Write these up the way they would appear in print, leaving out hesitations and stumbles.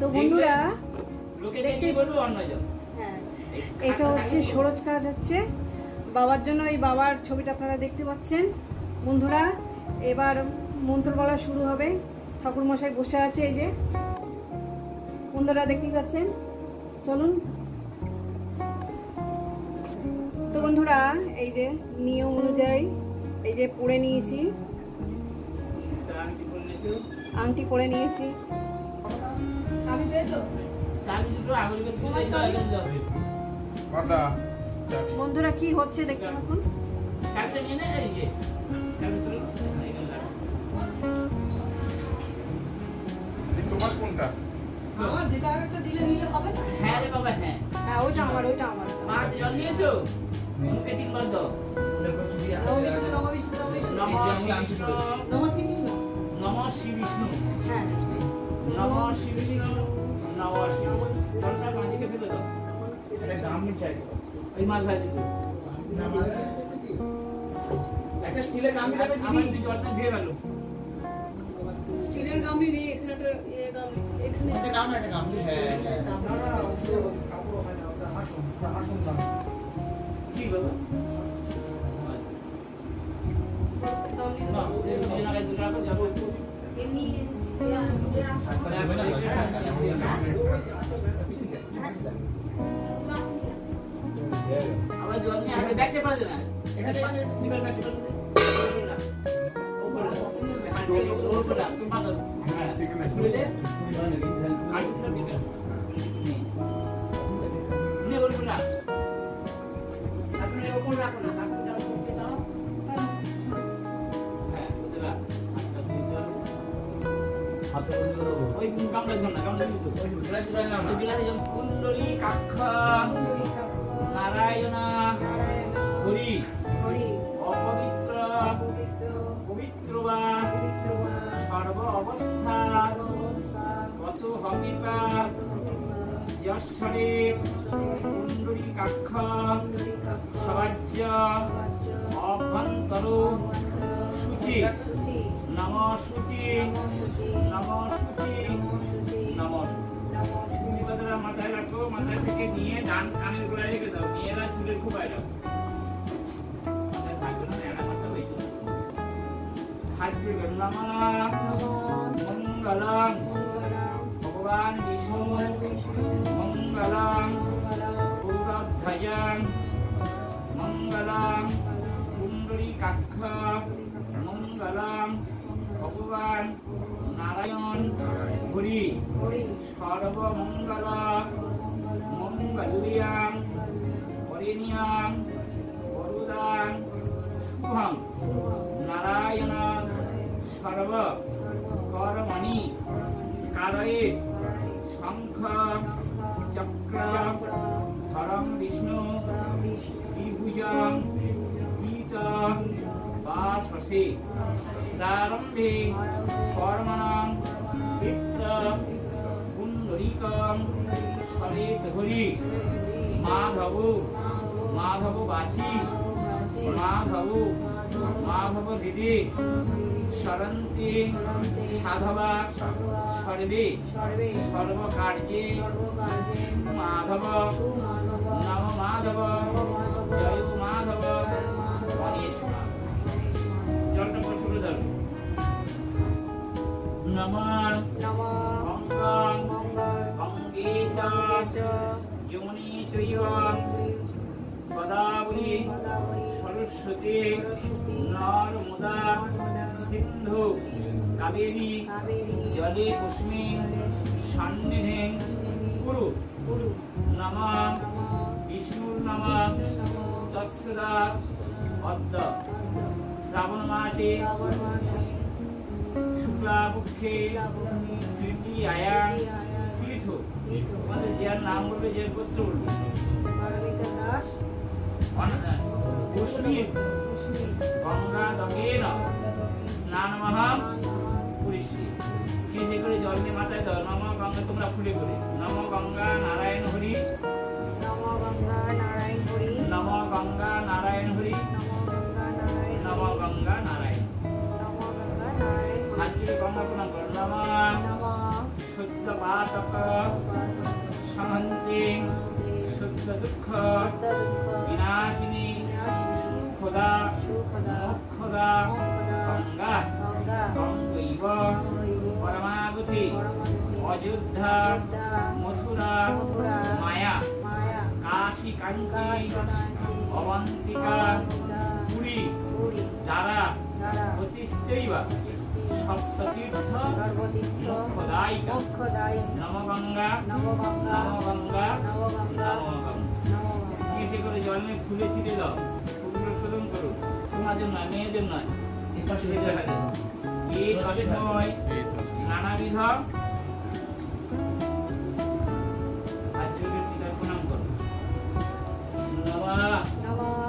তো বন্ধুরা হ্যাঁ, এটা হচ্ছে সরোজ কাজ হচ্ছে বাবার জন্য। এই বাবার ছবিটা আপনারা দেখতে পাচ্ছেন বন্ধুরা। এবার মন্ত্র বলা শুরু হবে। ঠাকুর মশাই বসে আছে, এই যে বন্ধুরা দেখতে পাচ্ছেন। চলুন। তো বন্ধুরা এই যে নিয়ম অনুযায়ী এই যে পরে নিয়েছি, আংটি পরে নিয়েছি। বন্ধুরা কি হচ্ছে দেখতে থাকুন। তোমার কোনটা? আমার যেটা একটা দিলে নিলে হবে না? হ্যাঁ রে বাবা, হ্যাঁ হ্যাঁ ওইটা আমার, ওইটা আমার। মা জল নিয়েছো? মুখে ঠিক বন্ধ। নমঃ বিষ্ণু নমঃ বিষ্ণু নমঃ বিষ্ণু নমঃ শ্রী বিষ্ণু নমঃ শ্রী বিষ্ণু হ্যাঁ নমঃ শ্রী বিষ্ণু নমঃ শ্রী জলটা মাঝিকে ফেলে দাও। এটা দাম নি চাই এই মাছ ভাই দিতে একটা স্টিলের গামলি দেবে দিদি। আমার জলটা দিয়ে গেল। স্টিলের গামলি নেই এখানে, একটা এই গামলি এখানে একটা গামলা, একটা গামলি। হ্যাঁ হ্যাঁ আপনারা কাপড় হয় না, ওটা আসন দাম। কি বলো? গামলি না এই দিন আগে দুটো টাকা যাবো। এমনি আবার জল নিয়ে আগে দেখতে পারবে না। এখানে নিবেন না না ওপরে না তুমি মাথা। হ্যাঁ ঠিক আছে বুঝলে আটটা দিবেন নে বলবো না আপনি ওপর রাখো না, আপনি ওপরে দাও। হ্যাঁ বুঝলা আটটা দিতে হাতে বন্ধ করো। ওই গামলা ধর না, গামলা দিতে ওই গ্লাস ধরে নাও না। গ্লাসে যেমন কুণ্ডলী কাক্ষ নারায়ণ হরি হরি অপবিত্র পবিত্র বা সর্ব অবস্থা কত হবিতা যশ্বরে কুণ্ডলী কাক্ষ সবাজ্য অভ্যন্তর শুচি নম শুচি নম শুচি নম। তুমি কথাটা মাথায় রাখো, মাথায় থেকে নিয়ে ডান কানের গোড়ায় রেখে দাও, নিয়ে এরা চুলের খুবাই দাও। মাথায় থাকবে না, এরা মাথা হয়ে যাবে। থাকবে নম মঙ্গলং ভগবান বিষ্ণু মঙ্গলং গৌরধ্বজং মঙ্গলং কুণ্ডলী কাক্ষ মঙ্গলং ভগবান নারায়ণ হরি সর্বমঙ্গল মঙ্গল্যাং হরিণীয়াং বরুদাং শুভং নারায়ণ সর্ব কর্মণি কারয়ে শঙ্খ চক্র ধরম বিষ্ণু বিভুজং পীত বাসসে প্রারম্ভে কর্মণং বিত্ত কুণ্ডলীকং ফলেত হরি মাধব মাধব বাচি মাধব মাধব হৃদে সরন্তে সাধবা সর্বে সর্বকার্যে মাধব নম মাধব জয় মাধব গণেশ। জলটা পড়ে যাবে। নমঃ গঙ্গাং গঙ্গে চ যমুনে চৈব গোদাবরী সরস্বতী নর্মদা সিন্ধু কাবেরী জলে কুস্মিন সন্নিধে কুরু। নমঃ বিষ্ণুর নমঃ তৎসদা অদ্য শ্রাবণ মাসে শুক্লাপক্ষে তৃতীয়ায়াং তীর্থ। তোমাদের যার নাম বলবে, যে গোত্র বলবে গঙ্গা দগেন স্নানমহম পুরিষ্যে। কে যে করে জল নিয়ে মাথায় দাও নম গঙ্গা, তোমরা খুলে করে নম গঙ্গা নারায়ণ হরি নম গঙ্গা নারায়ণ হরি নম গঙ্গা নারায়ণ হরি নম গঙ্গা নারায়ণ। নম গঙ্গা নারায়ণ আজকে গঙ্গা প্রণাম করো। নম নম সত্য পাতক শান্তি সুখ দুঃখ বিনাশিনী সুখদা মোক্ষদা গঙ্গা গঙ্গৈব পরমাগতি অযোধ্যা মথুরা মায়া কাশী কাঞ্চি অবন্তিকা পুরী দ্বারা প্রতিষ্ঠৈবা সপ্ততীর্থ মোক্ষদায়িকা নমগঙ্গা নমগঙ্গা নমগঙ্গা এসে করে জল নিয়ে ফুলে ছিটে দাও ফুলগুলো শোধন করো তোমার জন্য মেয়েদের নয় এই তবে নয় নানাবিধ আর্যদের পিতার প্রণাম করো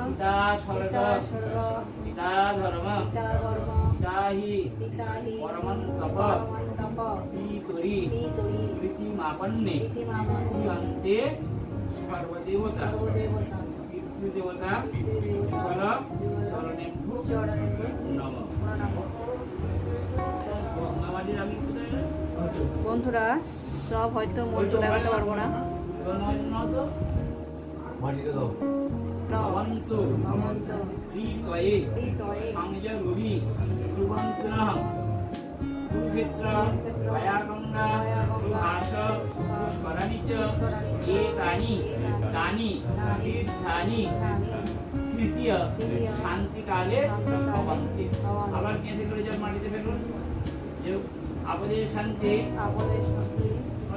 পিতা স্বর্গ পিতা ধর্ম পিতাহি পরমন্তপ পিতরি প্রীতিমাপন্নে অন্তে সর্বদেবতা পিতৃদেবতা বল চরণেভ্যো নমঃ। গঙ্গামাটির আমি বন্ধুরা সব হয়তো মন্ত্র দেখাতে পারবো না। ভবন্তু ত্রিকয়ে সংযরুরি সুবন্তুনঃ কুরুক্ষেত্র গয়া-গঙ্গা প্রভাস পুষ্করাণি চ এতানি তানি তীর্থানি তৃতীয় শান্তিকালে ভবন্তি। আবার কেঁদে করে যার মাটিতে ফেলুন যে আপদের শান্তি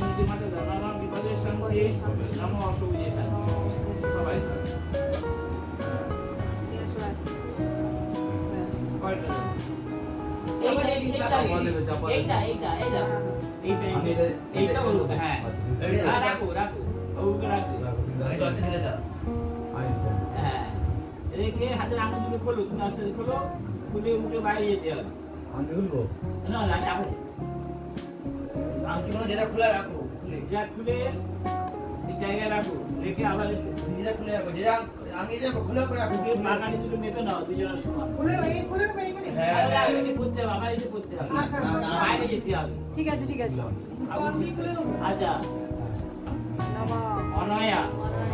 নীতিমাতা ধর্ম বিপদের শান্তি নম অসুবিধে শান্তি সবাই হাতের আঙুলগুলো খোলো, তুমি আস্তে আস্তে খোলো, খুলে উঠে বাইরে যেতে হবে। না না চাপে যেটা খুলে রাখো যা খুলে এই জায়গায় রাখো, রেখে আবার যেটা খুলে রাখো যেটা আমি যাবো খুলে করে রাখো পাকাড়ি দুটো মেপে নাও দুজনের সমান। হ্যাঁ আগে করতে হবে, আবার এসে করতে হবে, বাইরে যেতে হবে। ঠিক আছে ঠিক আছে। আচ্ছা অনয়া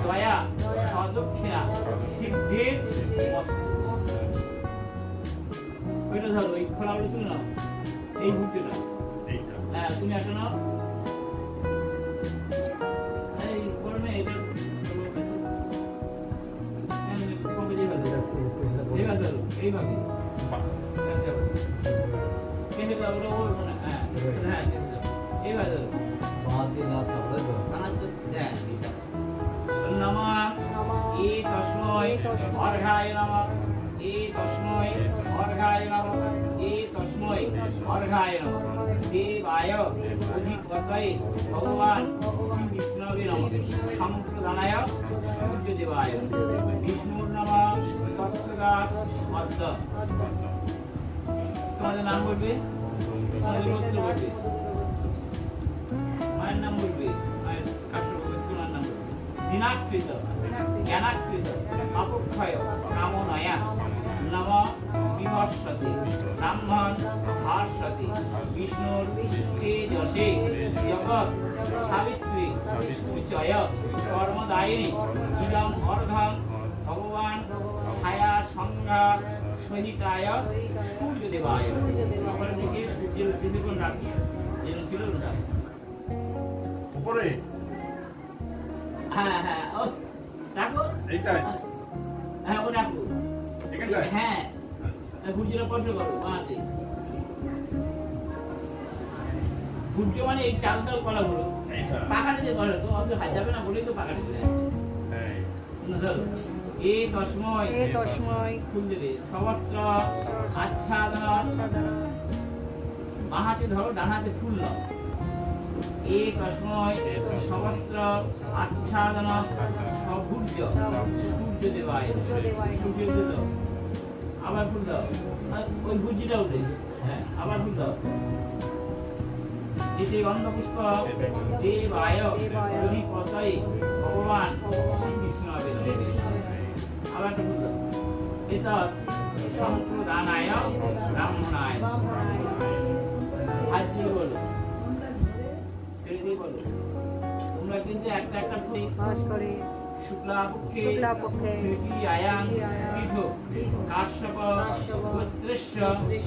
দয়া সদক্ষিণা সিদ্ধির ওইটা ধরো, এই খোলাগুলো তুলে নাও, এই ভুট্টিটা হ্যাঁ তুমি একটা নাও, এই করো না এটা এইভাবে কেটে দাও, ওটা ওর মানে হ্যাঁ হ্যাঁ এইভাবে ধরো নমঃ এ তস্মৈ অর্ঘায় নমঃ এ তস্মৈ অর্ঘায় নমঃ এ তস্মৈ অর্ঘায় নমঃ দেবায় অধিপতয়ে ভগবান শ্রী বিষ্ণবে নমঃ সম্প্রদানায় সূর্যদেবায় বিষ্ণুর নমঃ তৎসদাৎ অদ্য। তোমাদের নাম বলবে, তোমাদের গোত্র বলবে, মায়ের নাম বলবে, মায়ের কাষ্ঠ তোমার নাম বলবে। দিনাকৃত জ্ঞানাকৃত অপক্ষয় কামনয়া নম বিমর্ষতি ব্রাহ্মণ ভাস্বতি বিষ্ণুর তেজসে জগৎ সাবিত্রী উচয় কর্মদায়িনী ইদম অর্ঘম ভগবান ছায়া সংজ্ঞা সহিতায় সূর্যদেবায়। সকাল থেকে সূর্যের উদ্দেশ্যে কোন রাত যেন ছিল ওটা উপরে হ্যাঁ হ্যাঁ ও রাখো এইটাই হ্যাঁ ও রাখো এখানটায় হ্যাঁ সূর্যটা স্পর্শ করো বাঁতে সূর্য মানে এই চালটাও করা হলো এইটা পাখাটা যে করো তো অত হাত যাবে না বলেই তো পাখাটা দিলে এই ধরো এই তস্ময় এ তস্মৈ ফুল দেবে সমস্ত আচ্ছাদন বাঁ হাতে ধরো ডান হাতে ফুল দাও। এই তস্ময় সমস্ত আচ্ছাদন সভূর্য সূর্যদেবায় সূর্যের ফুল দাও, আবার ফুল দাও, ওই ভুজিটা উঠে হ্যাঁ আবার ফুল দাও। এতে অন্নপুষ্প দেবায় অধিপতয়ে ভগবান শ্রী বিষ্ণবে আবার একটা ফুল দাও। এটা সম্প্রদানায় ব্রাহ্মণায় হাত দিয়ে বলো বলো তোমরা কিন্তু একটা একটা বাস করে শুক্লাপক্ষে শুক্লাপক্ষে তৃতীয়ায়াং তৃতীয়ায়াং তীর্থ কাশ্যপ গোত্রস্য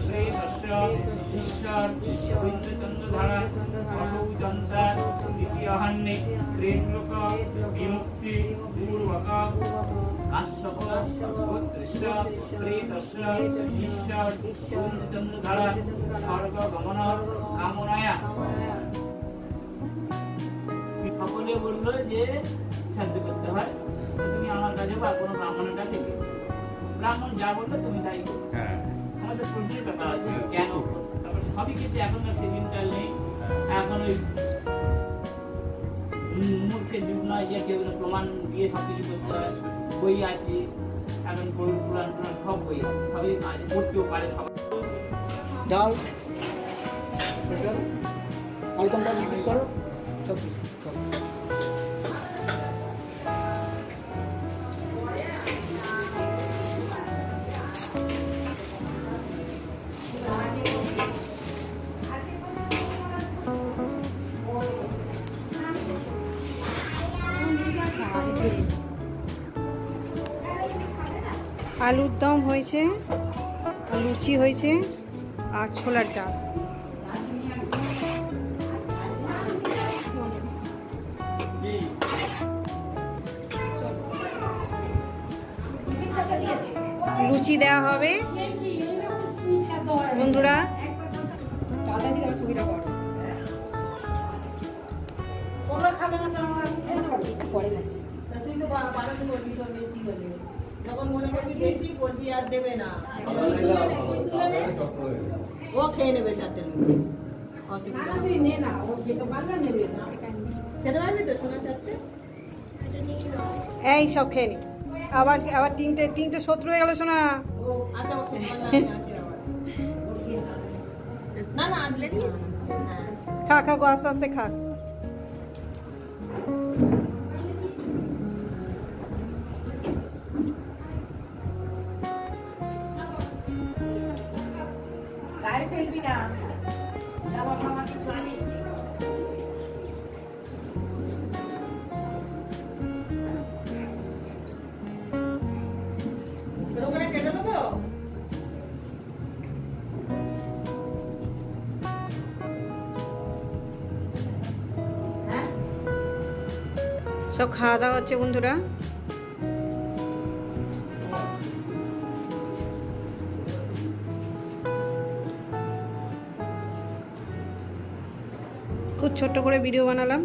প্রেতস্য ঈশ্বর বিন্দুচন্দ্রধারা অসৌচন্তা দ্বিতীয়হন্যে প্রেতলোক বিমুক্তি পূর্বক কাশ্যপ গোত্রস্য প্রেতস্য ঈশ্বর বিন্দুচন্দ্রধারা স্বর্গগমন কামনায়া। সকলে বললো যে সাধ্য করতে হয়, তো তুমি আমার কাছে বা কোনো ব্রাহ্মণের কাছে গেলে ব্রাহ্মণ যা বললো তুমি তাই করো। হ্যাঁ আমাদের প্রশ্নের ব্যাপার আছে কেন, তারপর সবই কিন্তু এখন আর সেদিনকার নেই, এখন ওই মূর্খের যুগ নয় যে কেউ প্রমাণ দিয়ে সব কিছু করতে হয়। বই আছে এখন, পুরাণ টুরাণ সব বই আছে, সবই আছে, পড়তেও পারে সব। ডাল এটা আলকমটা বিক্রি করো সব কিছু সব। আলুর দম হয়েছে, লুচি হয়েছে আর ছোলার ডাল। লুচি দেওয়া হবে বন্ধুরা। ছবিটা করো। তুই তো বাড়াতে করবি, তোর বেশি হলে যখন মনে করবি বেশি করবি আর দেবে না, ও খেয়ে নেবে চারটে লুচি, অসুবিধা খেতে পারবি তো সোনা চারটে। এই সব খেয়ে নি, আবার আবার তিনটে শত্রু হয়ে গেল শোনা। আচ্ছা ও খেতে পারবে না, আছে আবার। না না আজলে দিয়েছি। হ্যাঁ খা গো, আস্তে আস্তে খা। গায়ে ফেলবি না, জামা ফামা কিছু আনিস নি। তোর ওখানে কেটে দেবো? হ্যাঁ সব খাওয়া দাওয়া হচ্ছে বন্ধুরা। খুব ছোট্ট করে ভিডিও বানালাম।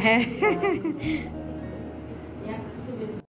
হ্যাঁ